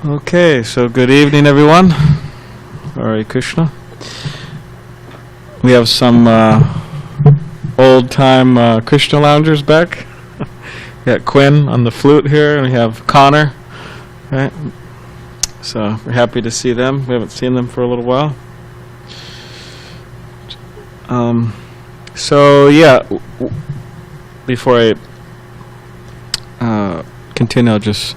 Okay, so good evening, everyone. Hare Krishna. We have some old-time Krishna loungers back. We got Quinn on the flute here, and we have Connor. Right. So we're happy to see them. We haven't seen them for a little while. Before I continue, I'll just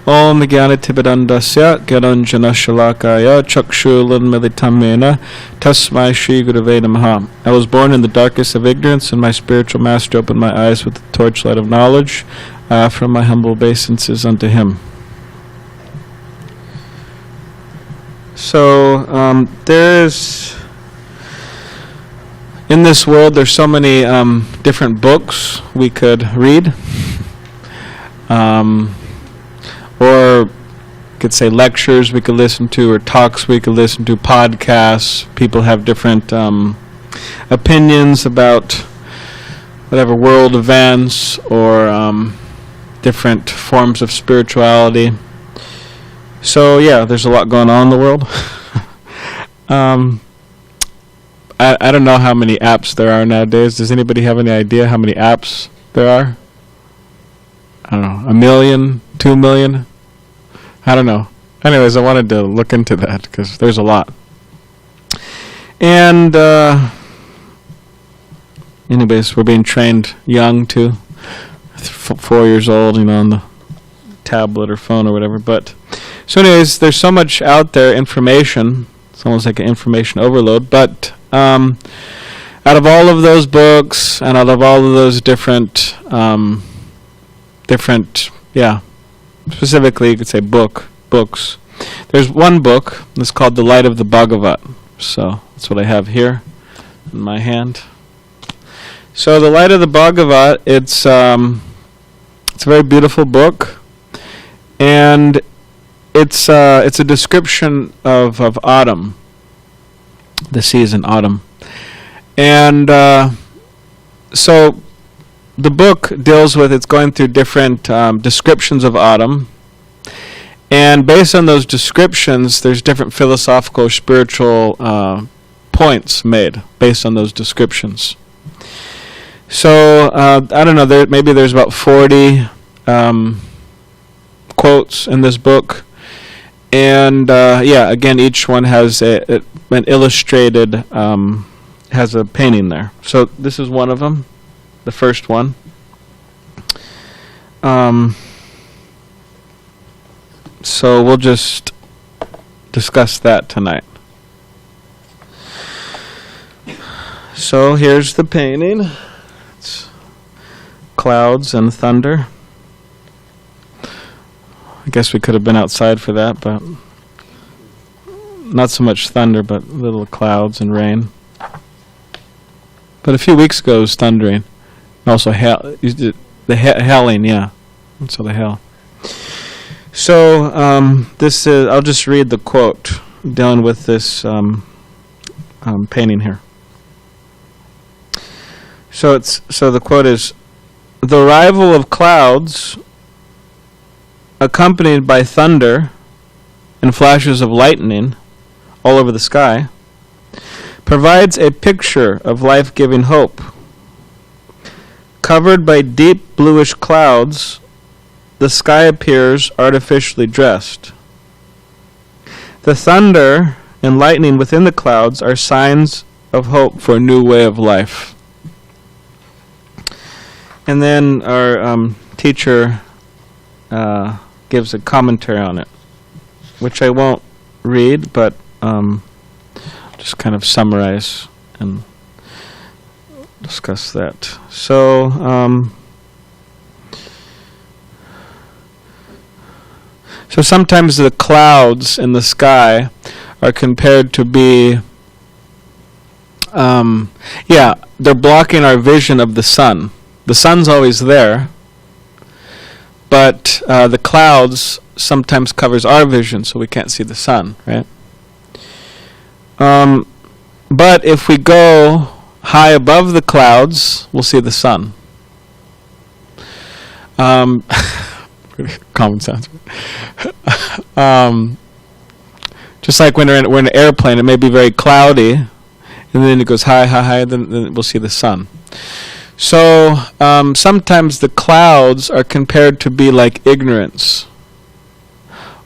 Om Jnana Tibidandasya Gyananjana Shalakaya Chakshulanmilitamena Tasmai Shri Gurave Namaha. I was born in the darkest of ignorance, and my spiritual master opened my eyes with the torchlight of knowledge. I offer my humble obeisances unto him. So there's in this world there's so many different books we could read. Or could say lectures we could listen to, or talks we could listen to, podcasts. People have different opinions about whatever world events or different forms of spirituality. So yeah, there's a lot going on in the world. I don't know how many apps there are nowadays. Does anybody have any idea how many apps there are? I don't know, 1 million, 2 million? I don't know. Anyways, I wanted to look into that because there's a lot. And anyways, we're being trained young too. 4 years old, on the tablet or phone or whatever. But so anyways, there's so much out there, information. It's almost like an information overload. But out of all of those books and out of all of those different, specifically you could say books. There's one book that's called The Light of the Bhagavat. So that's what I have here in my hand. So The Light of the Bhagavat, it's a very beautiful book, and it's a description of autumn, the season autumn, and so the book deals with, it's going through different descriptions of autumn, and based on those descriptions, there's different philosophical, spiritual points made based on those descriptions. So I don't know, maybe there's about 40 quotes in this book, and again, each one has an illustrated, has a painting there. So this is one of them. The first one. So we'll just discuss that tonight. So here's the painting. It's clouds and thunder. I guess we could have been outside for that, but not so much thunder, but little clouds and rain. But a few weeks ago it was thundering. Also, hailing, yeah. So the hail. So this is. I'll just read the quote dealing with this painting here. So the quote is: "The arrival of clouds, accompanied by thunder and flashes of lightning all over the sky, provides a picture of life-giving hope. Covered by deep bluish clouds, the sky appears artificially dressed. The thunder and lightning within the clouds are signs of hope for a new way of life." And then our teacher gives a commentary on it, which I won't read, but just kind of summarize and discuss that. So sometimes the clouds in the sky are compared to be they're blocking our vision of the sun. The sun's always there, but the clouds sometimes covers our vision, so we can't see the sun, right? But if we go high above the clouds, we'll see the sun. Common sense. Just like when we're in an airplane, it may be very cloudy, and then it goes high, high, high, then we'll see the sun. So sometimes the clouds are compared to be like ignorance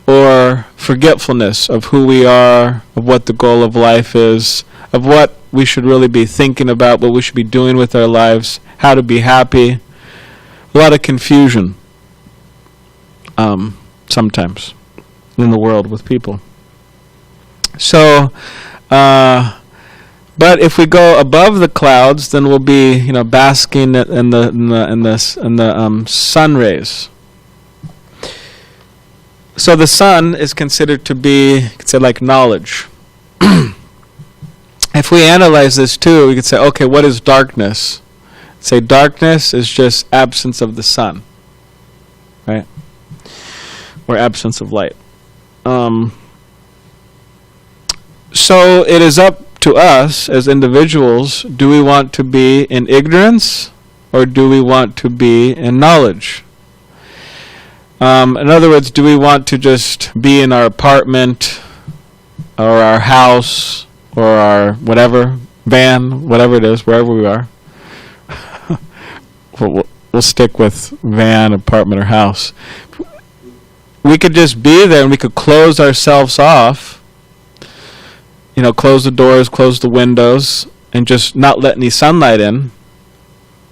or forgetfulness of who we are, of what the goal of life is, of what we should really be thinking about, what we should be doing with our lives, how to be happy. A lot of confusion sometimes in the world with people. So, but if we go above the clouds, then we'll be, basking in the sun rays. So the sun is considered to be, you could say, like knowledge. If we analyze this too, we could say, okay, what is darkness? Say darkness is just absence of the sun, right? Or absence of light. So it is up to us as individuals, do we want to be in ignorance or do we want to be in knowledge? In other words, do we want to just be in our apartment or our house or our whatever, van, whatever it is, wherever we are? We'll stick with van, apartment, or house. We could just be there and we could close ourselves off, close the doors, close the windows, and just not let any sunlight in.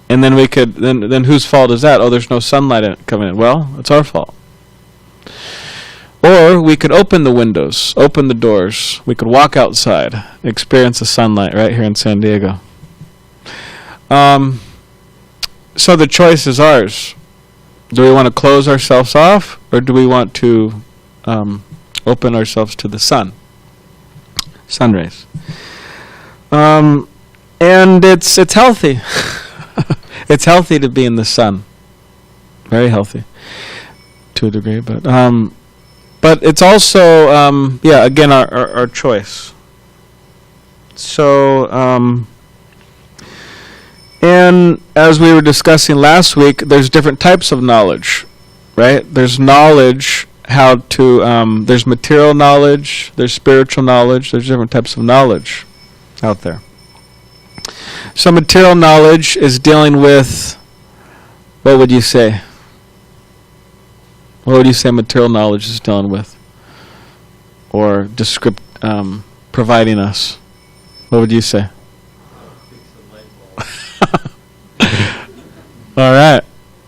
And then we could, then whose fault is that? Oh, there's no sunlight coming in. Well, it's our fault. Or we could open the windows, open the doors. We could walk outside, experience the sunlight right here in San Diego. So the choice is ours. Do we want to close ourselves off, or do we want to open ourselves to the sun rays? And it's healthy. It's healthy to be in the sun. Very healthy, to a degree, but it's also again our choice. So. And as we were discussing last week, there's different types of knowledge, right? There's knowledge there's material knowledge, there's spiritual knowledge, there's different types of knowledge out there. So material knowledge is dealing with, what would you say? What would you say material knowledge is dealing with? Or providing us? What would you say? All right.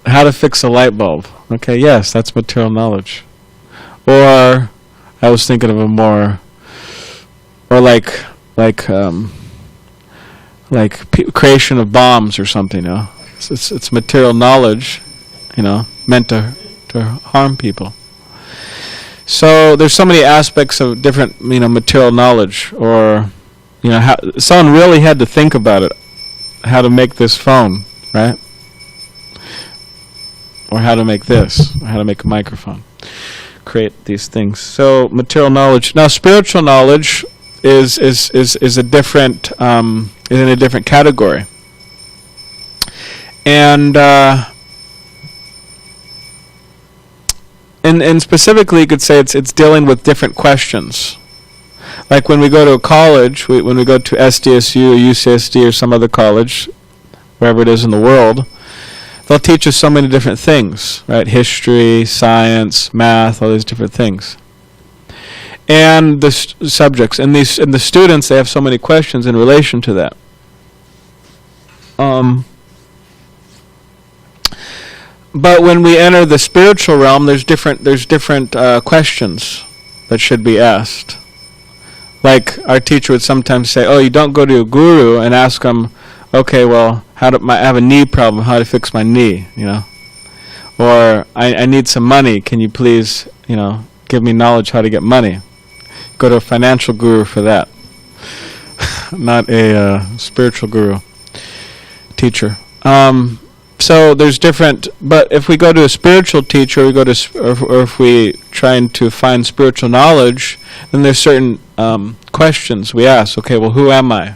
How to fix a light bulb. Okay, yes, that's material knowledge. Or I was thinking of a more, or like creation of bombs or something. It's material knowledge, meant to harm people. So there's so many aspects of different, material knowledge, or how someone really had to think about it, how to make this phone, right? Or how to make this, or how to make a microphone, create these things. So material knowledge. Now spiritual knowledge is a different is in a different category, and specifically you could say it's dealing with different questions. Like when we go to a college, when we go to SDSU or UCSD or some other college, wherever it is in the world, they'll teach us so many different things, right? History, science, math, all these different things. And the subjects, and the students, they have so many questions in relation to that. But when we enter the spiritual realm, there's different questions that should be asked. Like our teacher would sometimes say, "Oh, you don't go to a guru and ask them, okay, well, I have a knee problem, how to fix my knee, Or I need some money, can you please, give me knowledge how to get money?" Go to a financial guru for that. Not a spiritual guru, teacher. So there's different, but if we go to a spiritual teacher, or if we trying to find spiritual knowledge, then there's certain questions we ask. Okay, well, who am I?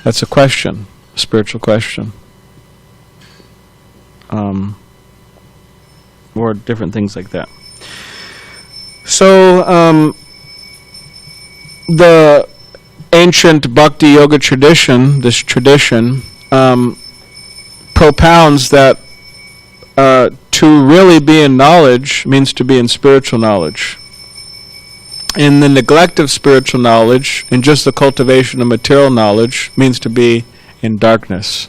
That's a question, a spiritual question. or different things like that. So the ancient Bhakti yoga tradition, this tradition, propounds that to really be in knowledge means to be in spiritual knowledge. In the neglect of spiritual knowledge, and just the cultivation of material knowledge, means to be in darkness.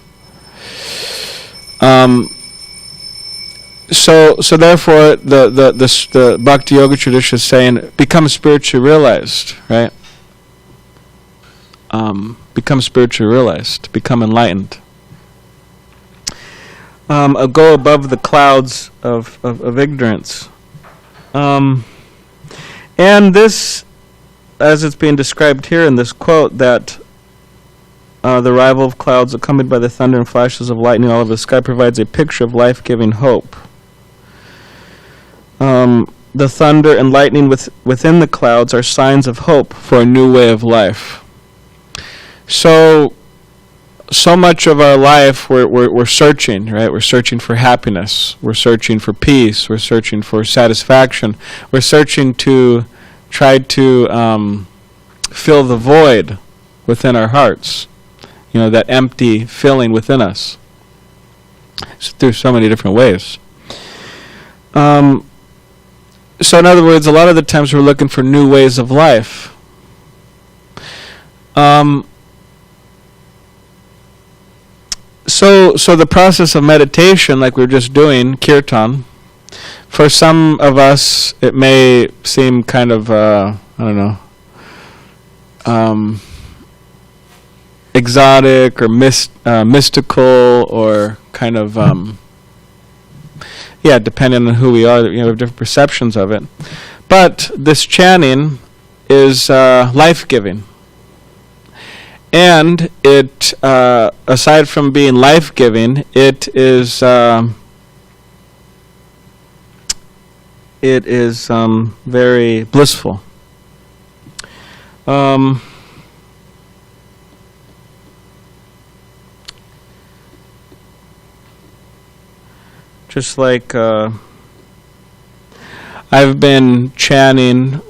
So therefore, the Bhakti Yoga tradition is saying, become spiritually realized, right? Become spiritually realized, become enlightened. Go above the clouds of ignorance. And this, as it's being described here in this quote, that the arrival of clouds accompanied by the thunder and flashes of lightning all over the sky provides a picture of life-giving hope. The thunder and lightning within the clouds are signs of hope for a new way of life. So much of our life we're searching, right? We're searching for happiness. We're searching for peace. We're searching for satisfaction. We're searching to try to fill the void within our hearts. You know, that empty feeling within us. It's through so many different ways. So in other words, a lot of the times we're looking for new ways of life. So the process of meditation, like we were just doing, kirtan, for some of us it may seem kind of, exotic or mystical, or kind of, depending on who we are, we have different perceptions of it. But this chanting is life-giving. And it, aside from being life-giving, it is very blissful. Just like I've been chanting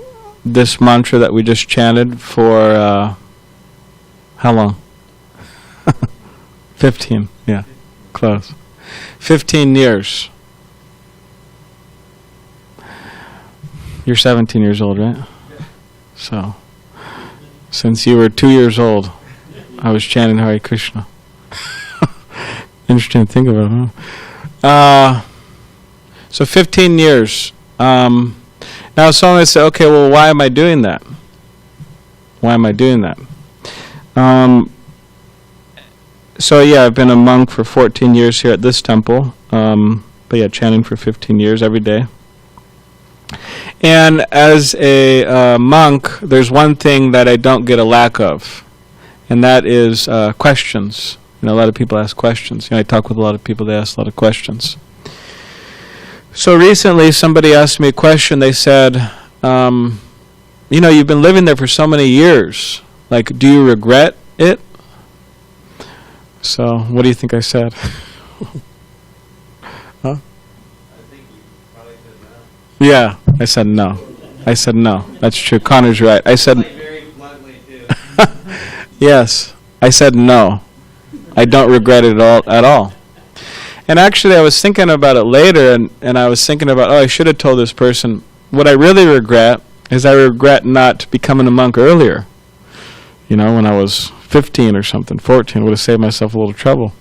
this mantra that we just chanted for how long? 15, yeah, close. 15 years. You're 17 years old, right? So, since you were 2 years old, I was chanting Hare Krishna. Interesting to think about, huh? So 15 years. Now someone may say, okay, well, why am I doing that? Why am I doing that? So yeah, I've been a monk for 14 years here at this temple. But yeah, chanting for 15 years every day. And as a monk, there's one thing that I don't get a lack of, and that is questions. You know, a lot of people ask questions. You know, I talk with a lot of people, they ask a lot of questions. So recently somebody asked me a question. They said, you know, you've been living there for so many years. Like, do you regret it? So, what do you think I said? Huh? I think you probably said no. Yeah, I said no. I said no. That's true. Connor's right. I said... Like very bluntly, too. Yes, I said no. I don't regret it at all. And actually, I was thinking about it later, and I was thinking about, I should have told this person. What I really regret is I regret not becoming a monk earlier. You know, when I was 15 or something, 14, would have saved myself a little trouble.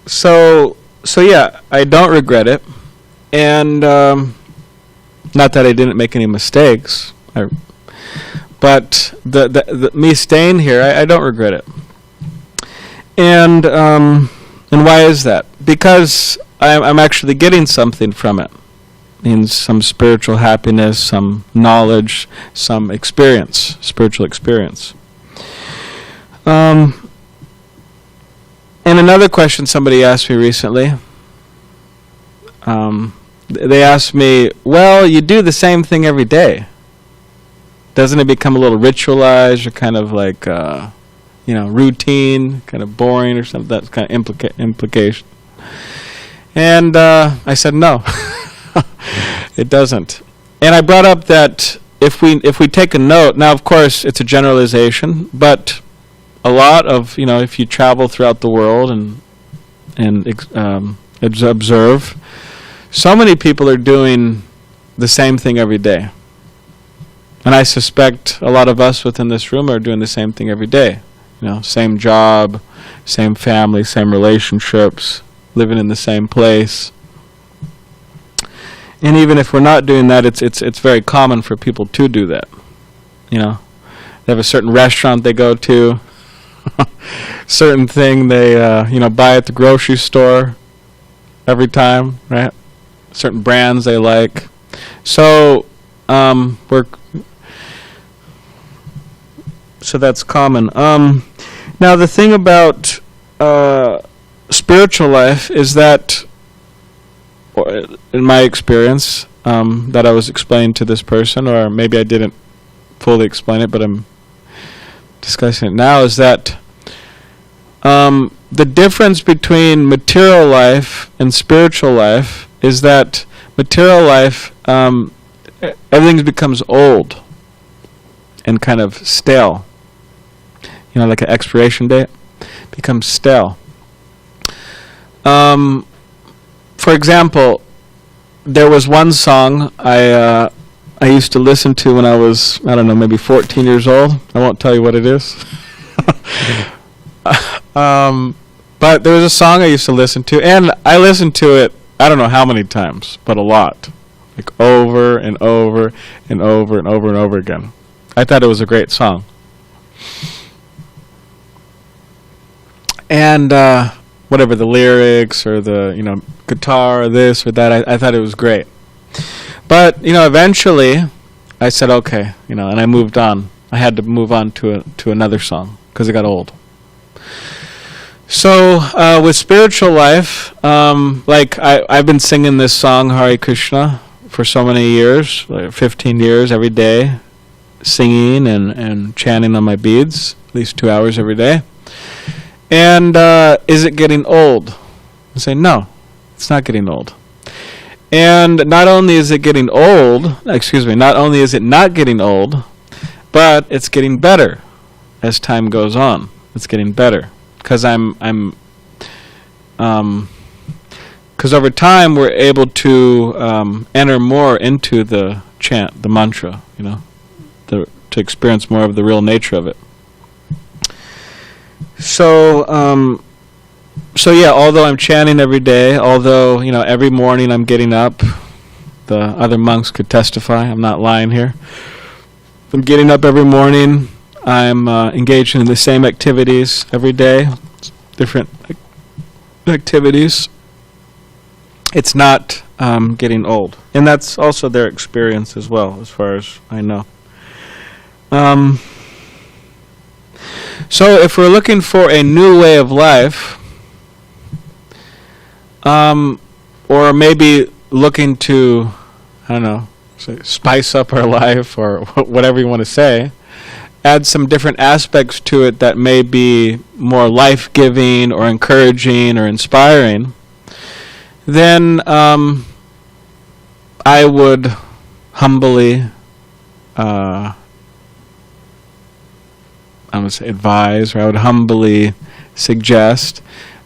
So yeah, I don't regret it, and not that I didn't make any mistakes, but the me staying here, I don't regret it. And why is that? Because I'm actually getting something from it. Means some spiritual happiness, some knowledge, some experience, spiritual experience. And another question somebody asked me recently, they asked me, well, you do the same thing every day. Doesn't it become a little ritualized, or kind of like, routine, kind of boring or something. That's kind of implication. And I said no, it doesn't. And I brought up that if we take a note, now of course it's a generalization, but a lot of if you travel throughout the world and observe, so many people are doing the same thing every day. And I suspect a lot of us within this room are doing the same thing every day. Same job, same family, same relationships, living in the same place. And even if we're not doing that, it's very common for people to do that. They have a certain restaurant they go to, certain thing they buy at the grocery store every time, right? Certain brands they like. So so that's common. Now the thing about spiritual life is that, in my experience, that I was explaining to this person, or maybe I didn't fully explain it, but I'm discussing it now, is that the difference between material life and spiritual life is that material life, everything becomes old and kind of stale. Like an expiration date becomes stale. For example, there was one song I used to listen to when I was, maybe 14 years old. I won't tell you what it is. But there was a song I used to listen to, and I listened to it, I don't know how many times, but a lot. Like over and over and over and over and over again. I thought it was a great song. And whatever the lyrics or the guitar or this or that, I thought it was great. But eventually I said okay, and I moved on. I had to move on to another song because it got old. So with spiritual life, like I've been singing this song Hare Krishna for so many years, like 15 years every day, singing and chanting on my beads, at least 2 hours every day. And is it getting old? I say, no, it's not getting old. And not only is it getting old, not only is it not getting old, but it's getting better as time goes on. It's getting better. Because because over time we're able to enter more into the chant, the mantra, to experience more of the real nature of it. So yeah, although I'm chanting every day, although, every morning I'm getting up, the other monks could testify, I'm not lying here. I'm getting up every morning, I'm engaging in the same activities every day, different activities. It's not getting old. And that's also their experience as well, as far as I know. So if we're looking for a new way of life, or maybe looking to, spice up our life, or whatever you want to say, add some different aspects to it that may be more life-giving or encouraging or inspiring, then I would humbly advise, or I would humbly suggest,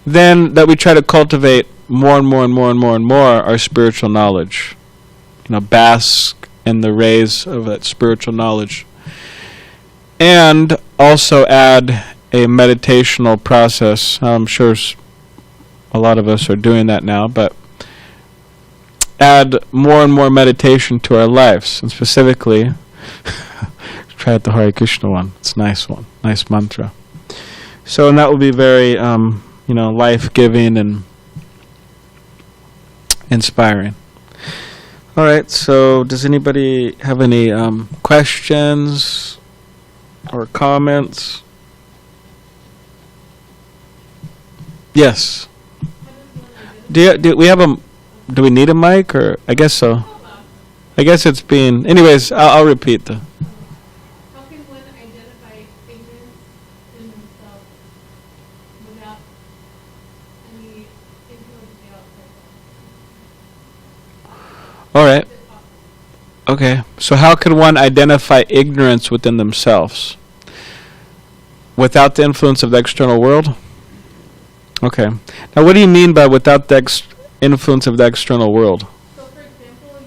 then that we try to cultivate more and more and more and more and more our spiritual knowledge. Bask in the rays of that spiritual knowledge. And also add a meditational process. I'm sure a lot of us are doing that now, but add more and more meditation to our lives. And specifically, try out the Hare Krishna one. It's a nice one. Nice mantra. So, and that will be very, life-giving and inspiring. All right, so does anybody have any questions or comments? Yes. Do we need a mic, or I guess so. I guess it's being. Anyways, I'll repeat the. How can one identify ignorance in themselves All right. Is it possible? Okay. So how could one identify ignorance within themselves? Without the influence of the external world? Okay. Now what do you mean by without the influence of the external world? So, for example,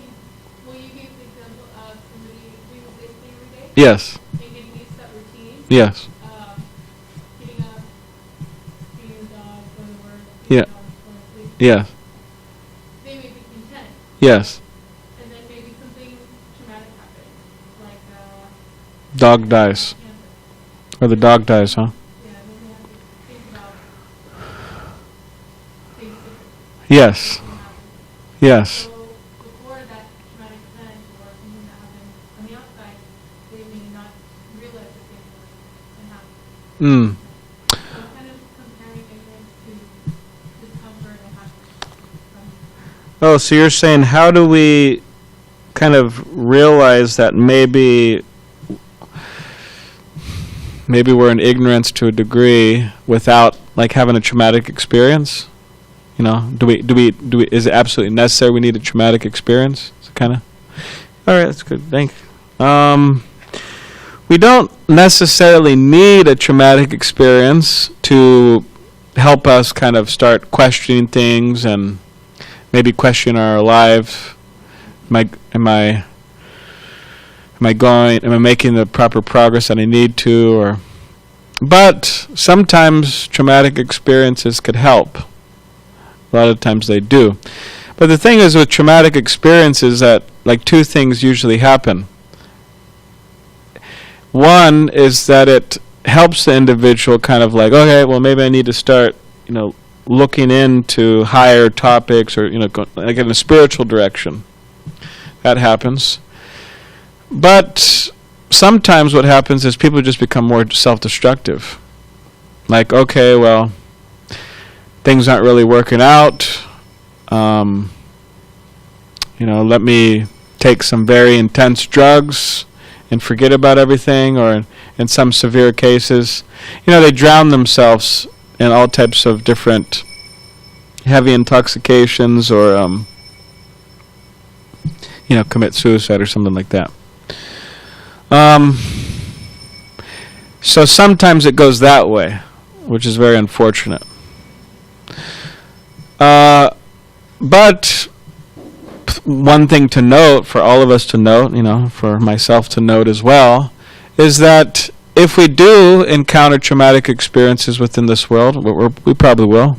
you gave the example of somebody doing the same thing every day Yes. and getting these set routines. Yes. Getting up, feeding the dog, going to work, Yeah. feeding the dog, going to sleep. Yes. They may be content, Yes. and then maybe something traumatic happens, like Dog dies. cancer. Or the dog dies, huh? Yeah, then they have to think about things differently. Yes. Something happens. Yes. So before that traumatic event or something that happened on the outside, they may not realize that they can happen. Mm. So kind of comparing ignorance to discomfort and happiness. Oh, so you're saying how do we kind of realize that maybe we're in ignorance to a degree without like having a traumatic experience? You know, do we is it absolutely necessary we need a traumatic experience? Is it kind of all right, that's good. Thank you. We don't necessarily need a traumatic experience to help us kind of start questioning things and maybe question our life. Am I making the proper progress that I need to? But sometimes traumatic experiences could help. A lot of times they do. But the thing is with traumatic experiences that like two things usually happen. One is that it helps the individual kind of like, okay, well maybe I need to start, looking into higher topics or, like in a spiritual direction. That happens. But sometimes what happens is people just become more self-destructive. Like, okay, well, things aren't really working out. Let me take some very intense drugs and forget about everything, or in some severe cases, they drown themselves in all types of different heavy intoxications or, commit suicide or something like that. So sometimes it goes that way, which is very unfortunate. But one thing to note, for all of us to note, for myself to note as well, is that if we do encounter traumatic experiences within this world, we probably will,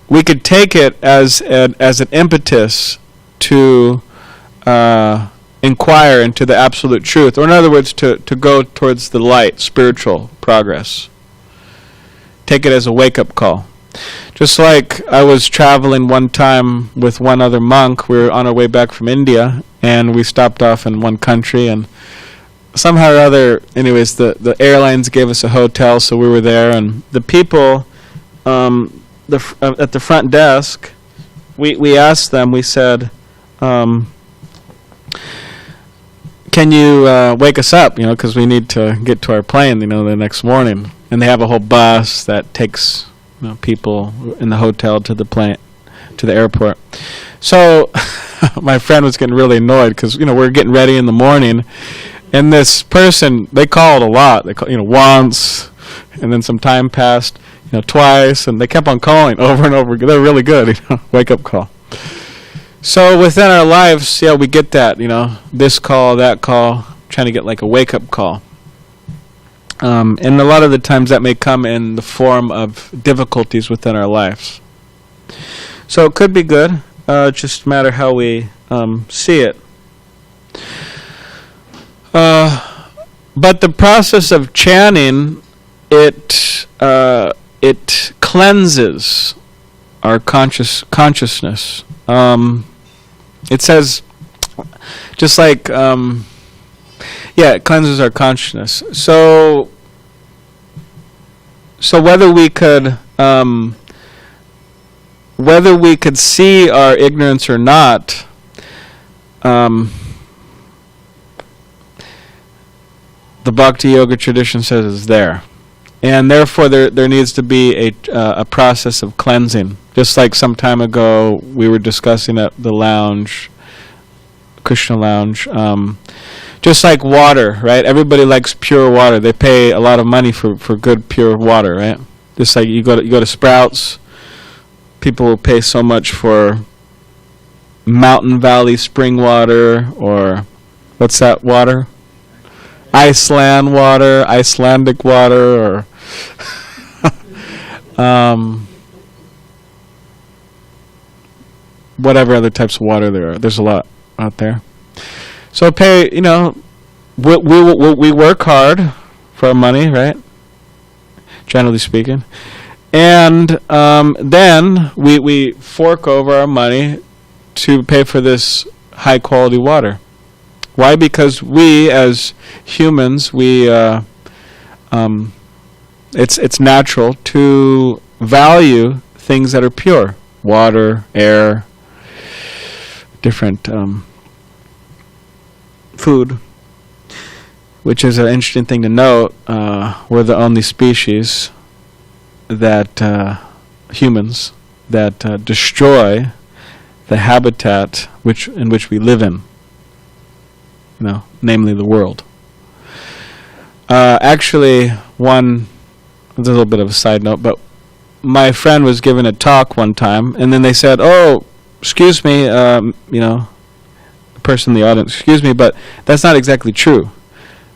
we could take it as an impetus to inquire into the absolute truth, or in other words, to go towards the light, spiritual progress. Take it as a wake-up call. Just like I was traveling one time with one other monk, we were on our way back from India, and we stopped off in one country, and somehow or other, anyways, the airlines gave us a hotel, so we were there, and the people at the front desk, we asked them, we said, can you wake us up, because we need to get to our plane, the next morning. And they have a whole bus that takes people in the hotel to the plane, to the airport. So my friend was getting really annoyed because, we're getting ready in the morning. And this person, they called a lot. They called, once, and then some time passed, twice, and they kept on calling over and over. They're really good, wake up call. So within our lives, we get that, this call, that call, trying to get like a wake-up call. And a lot of the times that may come in the form of difficulties within our lives. So it could be good, just a matter how we see it. But the process of chanting, it cleanses our consciousness. It says, just like, it cleanses our consciousness. So whether we could see our ignorance or not, the Bhakti yoga tradition says it's there. And therefore, there needs to be a process of cleansing. Just like some time ago, we were discussing at the lounge, Krishna lounge. Just like water, right? Everybody likes pure water. They pay a lot of money for good pure water, right? Just like you go to Sprouts, people will pay so much for Mountain Valley spring water, or what's that water? Iceland water, Icelandic water, or whatever other types of water there are. There's a lot out there. So pay, we work hard for our money, right? Generally speaking. And then we fork over our money to pay for this high quality water. Why? Because we as humans, it's natural to value things that are pure. Water, air, different food. Which is an interesting thing to note. We're the only species that, humans, that destroy the habitat in which we live in. Namely the world. Actually, a little bit of a side note, but my friend was giving a talk one time, and then they said, "Oh, excuse me, the person in the audience, excuse me, but that's not exactly true.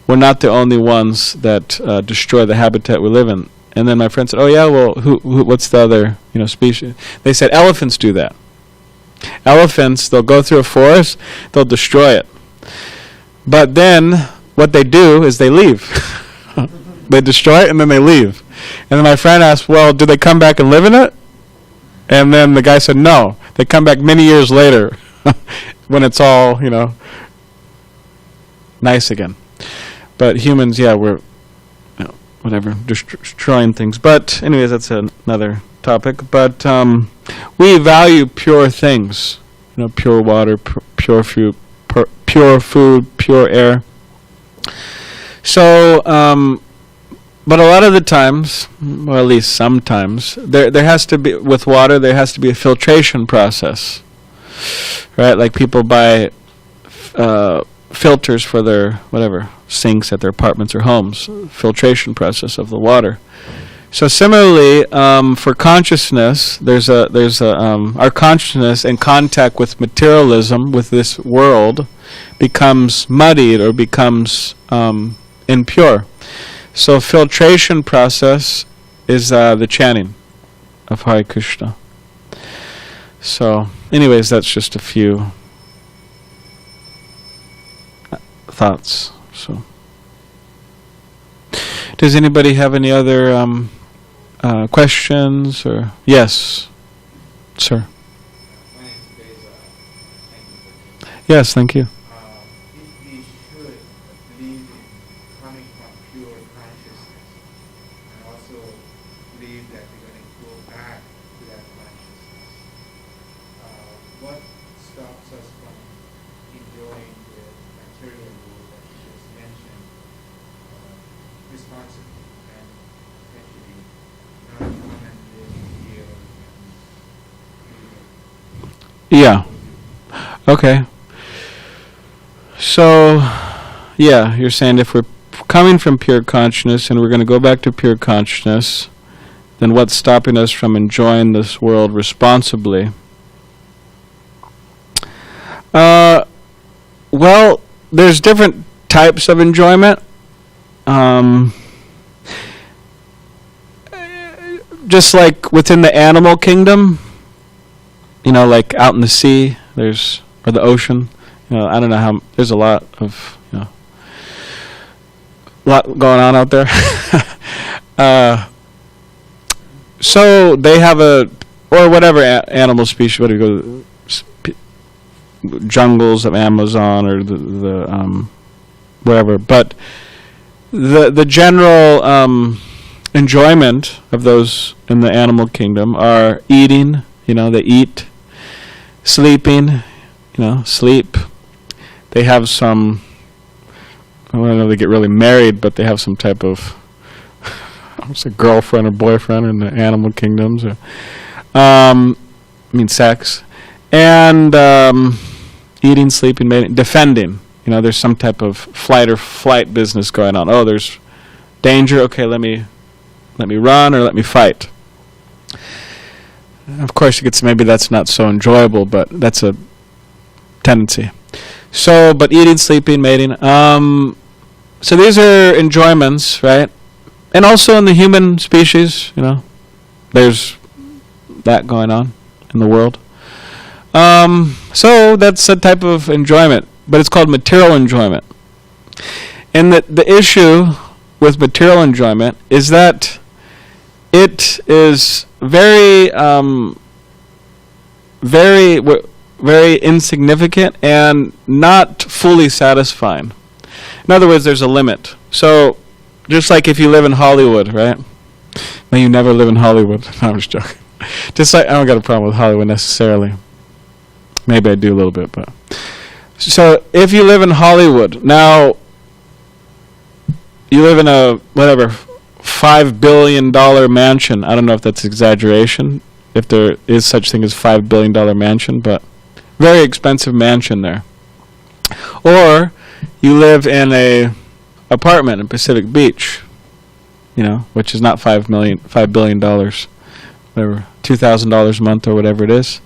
We're not the only ones that destroy the habitat we live in." And then my friend said, "Oh yeah, well, who what's the other species?" They said elephants do that. Elephants, they'll go through a forest, they'll destroy it. But then what they do is they leave. They destroy it and then they leave. And then my friend asked, "Well, do they come back and live in it?" And then the guy said, "No, they come back many years later when it's all, nice again." But humans, we're whatever, destroying things. But anyways, that's another topic. But we value pure things, pure water, pure food, pure air. So, but a lot of the times, or at least sometimes, there has to be, with water, there has to be a filtration process, right? Like people buy filters for their sinks at their apartments or homes, filtration process of the water. So similarly, for consciousness, there's our consciousness in contact with materialism, with this world, becomes muddied or becomes impure. So filtration process is the chanting of Hare Krishna. So, anyways, that's just a few thoughts. So, does anybody have any other questions or yes, sir? My name is Beza. Thank you. Yes, thank you. If we should believe in coming from pure consciousness, and also believe that we're going to go back to that consciousness, what stops us from enjoying the material world that you just mentioned responsibly and actually not come and live here and Yeah. Okay. So, you're saying if we're coming from pure consciousness and we're going to go back to pure consciousness, then what's stopping us from enjoying this world responsibly? Well, there's different types of enjoyment. Just like within the animal kingdom, like out in the sea, or the ocean, I don't know how, there's a lot of, lot going on out there. So they have or whatever animal species, what do you go, jungles of Amazon or the whatever, but the general enjoyment of those in the animal kingdom are eating, they eat, sleeping, sleep. They have some, I don't know if they get really married, but they have some type of it's a girlfriend or boyfriend in the animal kingdoms. Or, sex. And eating, sleeping, mating, defending. There's some type of flight business going on. Oh, there's danger. Okay, let me run or let me fight. Of course, you could say maybe that's not so enjoyable, but that's a tendency. So, but eating, sleeping, mating. So these are enjoyments, right? And also in the human species, there's that going on in the world. So that's a type of enjoyment, but it's called material enjoyment. And the issue with material enjoyment is that it is very insignificant and not fully satisfying. In other words, there's a limit. So, just like if you live in Hollywood, right? No, you never live in Hollywood. No, I'm just joking. Just like I don't got a problem with Hollywood necessarily. Maybe I do a little bit, but so if you live in Hollywood, now you live in a $5 billion mansion. I don't know if that's exaggeration, if there is such thing as $5 billion mansion, but very expensive mansion there. Or you live in a apartment in Pacific Beach, which is not $5 billion, whatever, $2,000 a month or whatever it is.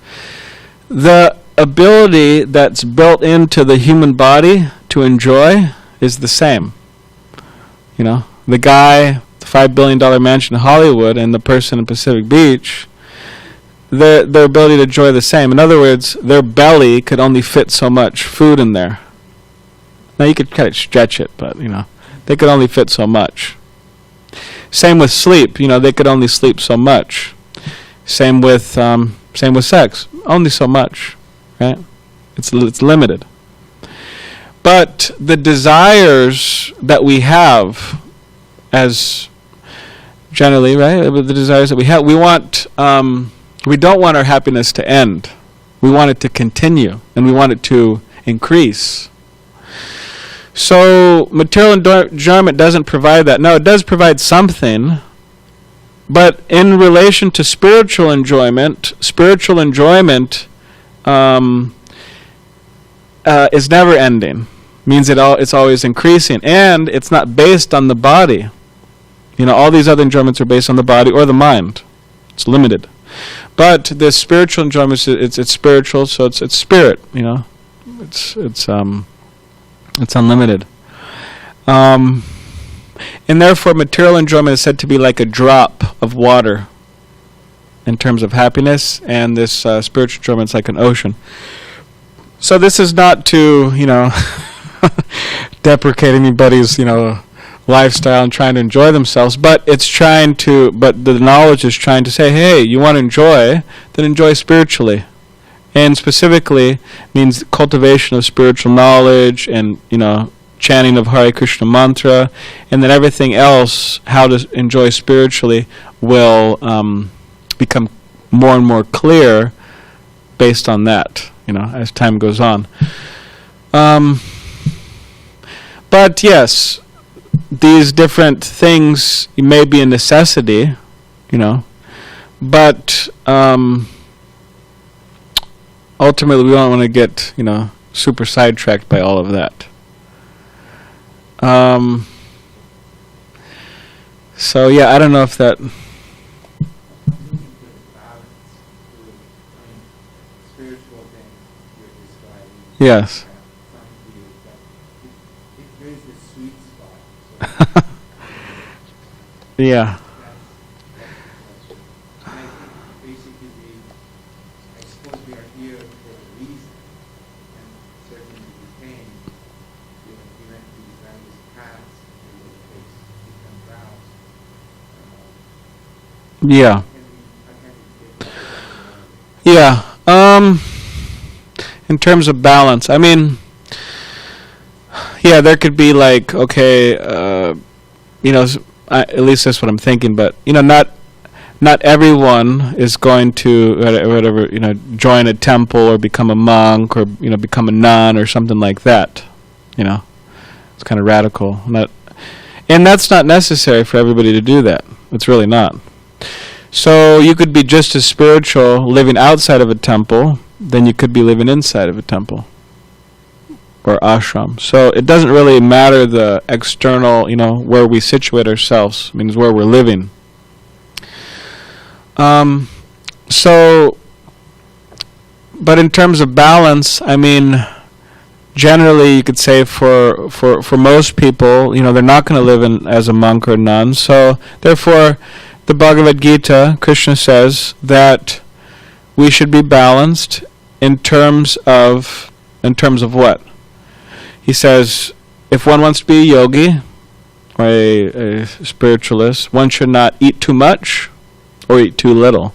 The ability that's built into the human body to enjoy is the same. The guy, the $5 billion mansion in Hollywood, and the person in Pacific Beach, their ability to enjoy the same. In other words, their belly could only fit so much food in there. Now you could kind of stretch it, but they could only fit so much. Same with sleep. They could only sleep so much. Same with sex, only so much, right? It's limited. But the desires that we have, as generally, right? The desires that we have, we don't want our happiness to end. We want it to continue, and we want it to increase. So material enjoyment doesn't provide that. No, it does provide something, but in relation to spiritual enjoyment is never ending. Means it's always increasing, and it's not based on the body. All these other enjoyments are based on the body or the mind. It's limited. But the spiritual enjoyment, it's spiritual, so it's spirit. It's unlimited. And therefore, material enjoyment is said to be like a drop of water in terms of happiness, and this spiritual enjoyment is like an ocean. So this is not to, deprecate anybody's, lifestyle and trying to enjoy themselves, but the knowledge is trying to say, hey, you want to enjoy, then enjoy spiritually. And specifically means cultivation of spiritual knowledge and, chanting of Hare Krishna mantra, and then everything else, how to enjoy spiritually, will become more and more clear based on that, as time goes on. But yes, these different things may be a necessity, but ultimately we don't want to get, super sidetracked by all of that. So yeah, I don't know if that. I'm looking for the balance between, spiritual things you're describing. Yes. Some view that there's a sweet spot. Yeah. That's the question. And I think basically, I suppose we are here for a reason, and certainly we came, we went through various paths, we will face different routes. Yeah. Yeah. In terms of balance, yeah, there could be like, okay, at least that's what I'm thinking, but not everyone is going to whatever join a temple or become a monk or become a nun or something like that. It's kind of radical. And that's not necessary for everybody to do that. It's really not. So you could be just as spiritual living outside of a temple than you could be living inside of a temple or ashram. So it doesn't really matter the external, where we situate ourselves. It means where we're living. But in terms of balance, generally you could say for most people, they're not going to live as a monk or nun. So therefore, the Bhagavad Gita, Krishna says that we should be balanced in terms of what? He says, if one wants to be a yogi or a spiritualist, one should not eat too much or eat too little.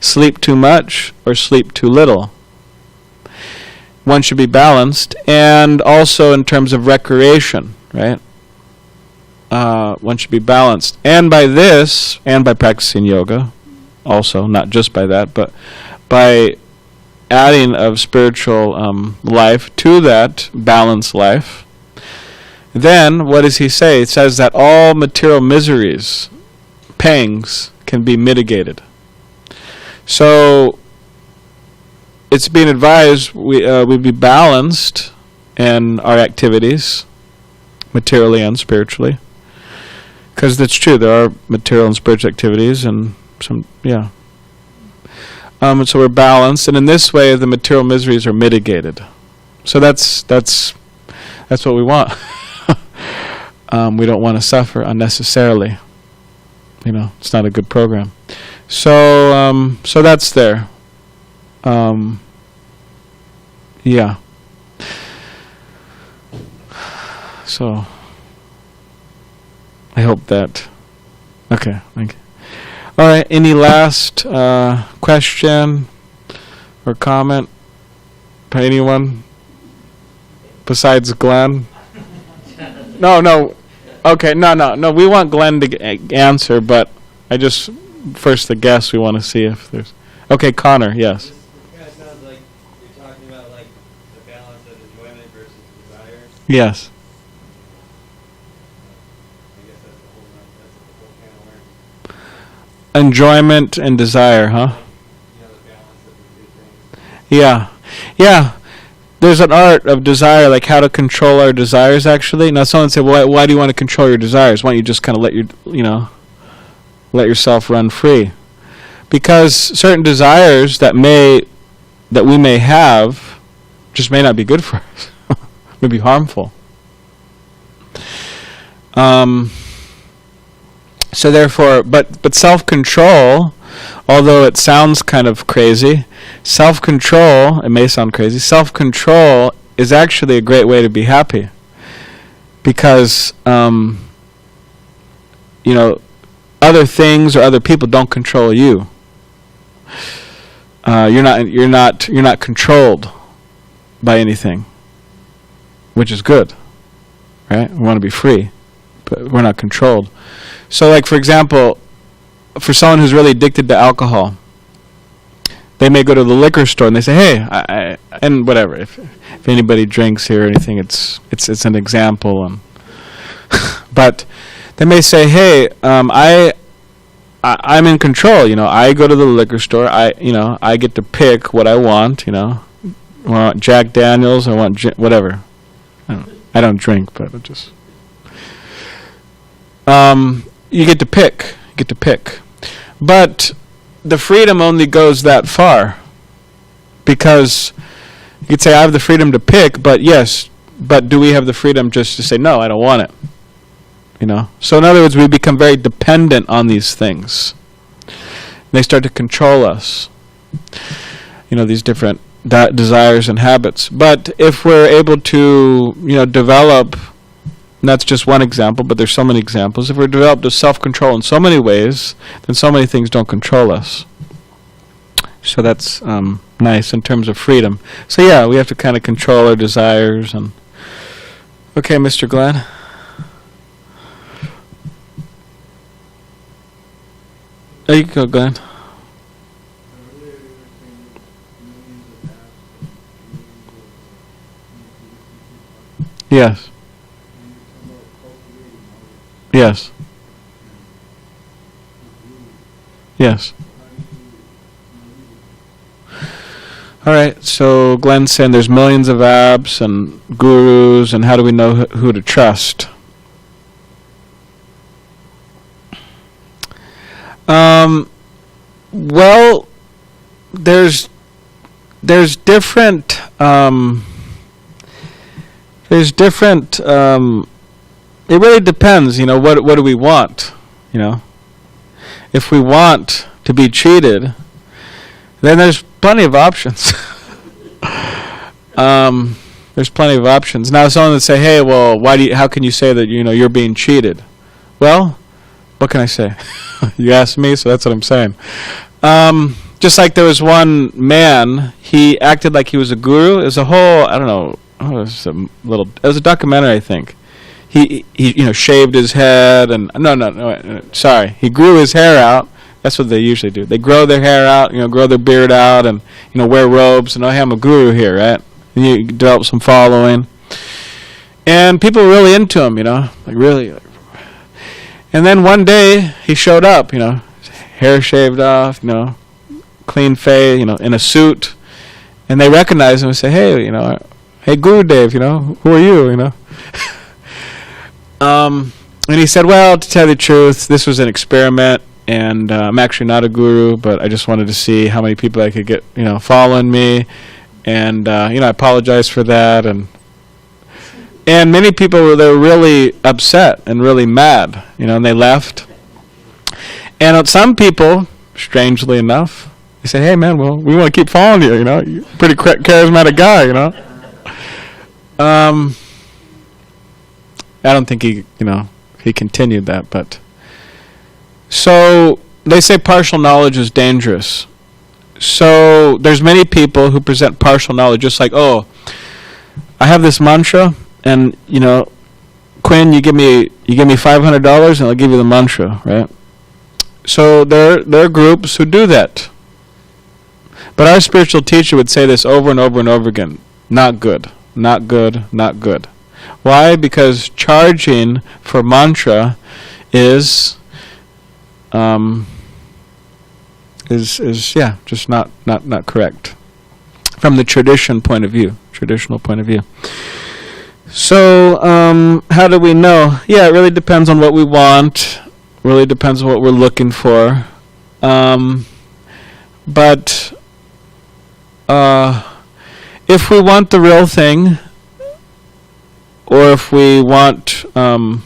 Sleep too much or sleep too little. One should be balanced, and also in terms of recreation, right? One should be balanced. And by this, and by practicing yoga, also, not just by that, but by adding of spiritual life to that balanced life, then what does he say? It says that all material miseries, pangs, can be mitigated. So it's being advised we be balanced in our activities, materially and spiritually. Because that's true, there are material and spiritual activities, and some, and so we're balanced, and in this way the material miseries are mitigated. So that's what we want. We don't want to suffer unnecessarily. It's not a good program. So that's there. So I hope that. Okay, thank you. All right. Any last question or comment by anyone besides Glenn? No. Okay, no. We want Glenn to answer, but I just first the guests we want to see if there's. Okay, Connor. Yes. This kind of sounds like you're talking about the balance of enjoyment versus desire. Yes. I guess that's the whole can of worms. Enjoyment and desire, huh? The balance of the two things. Yeah. There's an art of desire, like how to control our desires. Actually, now someone say, well, why do you want to control your desires? Why don't you just kind of let yourself run free? Because certain desires that we may have just may not be good for us. May be harmful. So therefore, but self-control, although it sounds kind of crazy, self-control, it may sound crazy, self-control is actually a great way to be happy. Because, other things or other people don't control you. You're not controlled by anything, which is good, right? We want to be free, but we're not controlled. So, like for example, for someone who's really addicted to alcohol, they may go to the liquor store and they say, "Hey, and whatever." If anybody drinks here or anything, it's an example, but they may say, "Hey, I'm in control. I go to the liquor store. I get to pick what I want. I want Jack Daniels. I want whatever. I don't drink, but it just you get to pick. But the freedom only goes that far, because you could say I have the freedom to pick, but do we have the freedom just to say no? I don't want it. So in other words, we become very dependent on these things. They start to control us. These different desires and habits. But if we're able to, develop, and that's just one example, but there's so many examples. If we're developed a self-control in so many ways, then so many things don't control us. So that's nice in terms of freedom. So yeah, we have to kind of control our desires. And okay, Mr. Glenn. There you go, Glenn. Yes. Yes. Yes. All right, so Glenn's saying there's millions of apps and gurus, and how do we know who to trust? Well, there's different it really depends, what do we want, if we want to be cheated, then there's plenty of options. There's plenty of options. Now someone would say, hey, well, how can you say that you're being cheated? Well, what can I say? You asked me, so that's what I'm saying. Just like there was one man, he acted like he was a guru. It was a whole, I don't know, it was a documentary, I think. He shaved his head and sorry, he grew his hair out. That's what they usually do. They grow their hair out, grow their beard out, and wear robes. And hey, I'm a guru here, right? And you develop some following, and people were really into him, like really. And then one day he showed up, hair shaved off, clean face, in a suit, and they recognized him and say, hey, hey, Guru Dave, who are you, And he said, well, to tell you the truth, this was an experiment, and I'm actually not a guru, but I just wanted to see how many people I could get, following me, and I apologize for that, and many people they were really upset and really mad, and they left. And some people, strangely enough, they said, hey man, well, we want to keep following you, you're a pretty charismatic guy, I don't think he continued that, but so they say partial knowledge is dangerous. So there's many people who present partial knowledge, just like, oh, I have this mantra, and Quinn, you give me $500, and I'll give you the mantra, right? So there are groups who do that. But our spiritual teacher would say this over and over and over again: not good, not good, not good. Why? Because charging for mantra is just not correct from the traditional point of view. So how do we know? Yeah, it really depends on what we want. Really depends on what we're looking for. But if we want the real thing, or if we want, in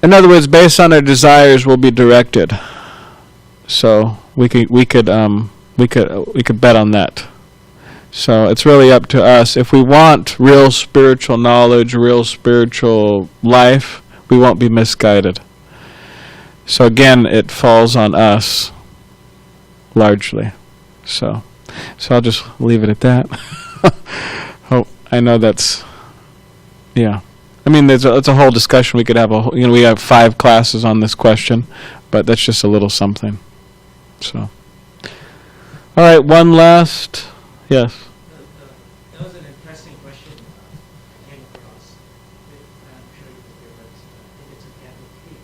other words, based on our desires, we'll be directed. So we could bet on that. So it's really up to us. If we want real spiritual knowledge, real spiritual life, we won't be misguided. So again, it falls on us largely. So I'll just leave it at that. Oh, I know that's, yeah. I mean, it's a whole discussion. We could have we have 5 classes on this question, but that's just a little something. So, all right, one last, yes. That was an interesting question I came across. I'm sure you could hear, but I think it's in Catholic 3,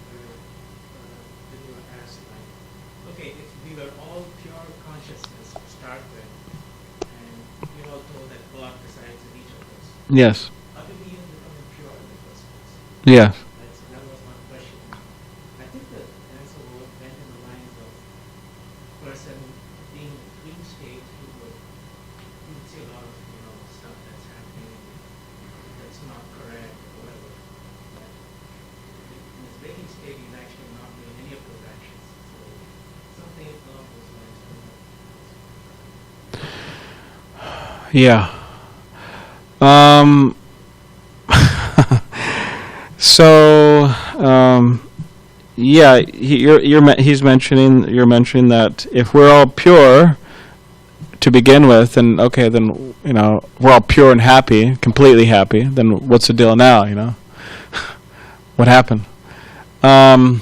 where when you were asked, like, okay, if we were all pure consciousness to start with, and you all told that God resides in each of us, Yes. how did we even become pure in the first place? Yes. That was one question. I think the answer went in the lines of person being in a dream state, he would see a lot of stuff that's happening that's not correct or whatever. But in his waking state, he's actually not doing any of those actions. So something along those lines. Yeah. So, yeah, you're mentioning that if we're all pure to begin with, and okay, then we're all pure and happy, completely happy. Then what's the deal now? What happened? That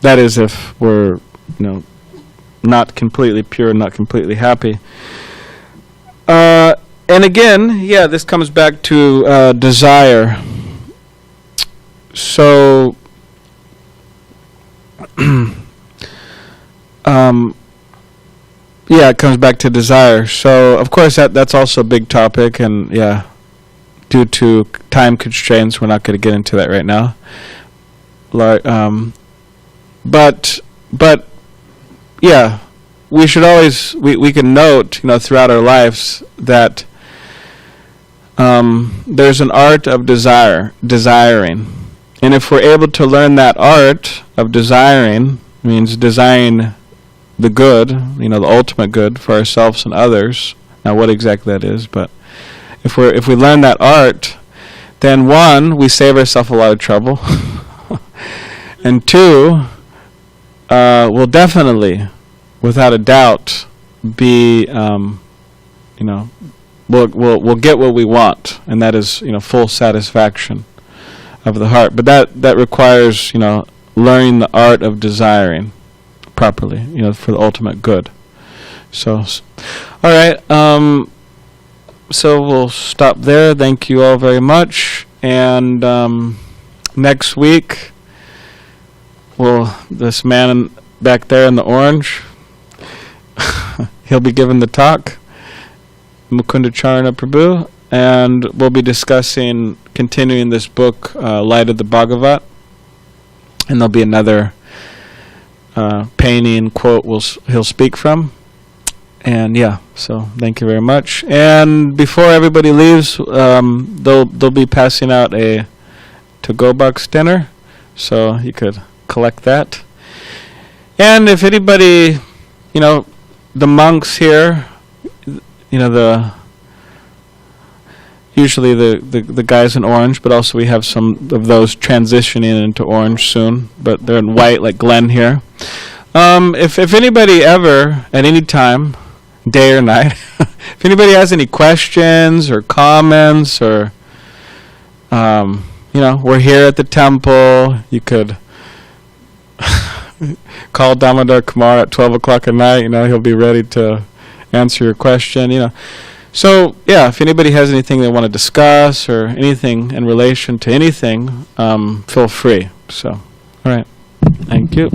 is, if we're not completely pure, not completely happy. And again, yeah, this comes back to desire. So, yeah, it comes back to desire. So, of course, that's also a big topic, and yeah, due to time constraints, we're not going to get into that right now. But yeah, we should always we can note, throughout our lives that there's an art of desiring, and if we're able to learn that art of desiring, means desiring the good, the ultimate good for ourselves and others. Now, what exactly that is, but if we learn that art, then one, we save ourselves a lot of trouble, and two, we'll definitely, without a doubt, be we'll get what we want, and that is full satisfaction of the heart. But that requires learning the art of desiring properly, for the ultimate good. So, all right. So we'll stop there. Thank you all very much. And next week, this man back there in the orange, he'll be giving the talk, Mukunda Charana Prabhu, and we'll be continuing this book, Light of the Bhagavat, and there'll be another painting quote he'll speak from. And yeah, so thank you very much. And before everybody leaves, they'll be passing out a to-go box dinner, so you could collect that. And if anybody, the monks here, usually the guys in orange, but also we have some of those transitioning into orange soon, but they're in white, like Glenn here. If anybody ever, at any time, day or night, if anybody has any questions or comments, or we're here at the temple, you could call Damodar Kumar at 12 o'clock at night. He'll be ready to answer your question. So yeah, if anybody has anything they want to discuss or anything in relation to anything, feel free. So, all right, thank you.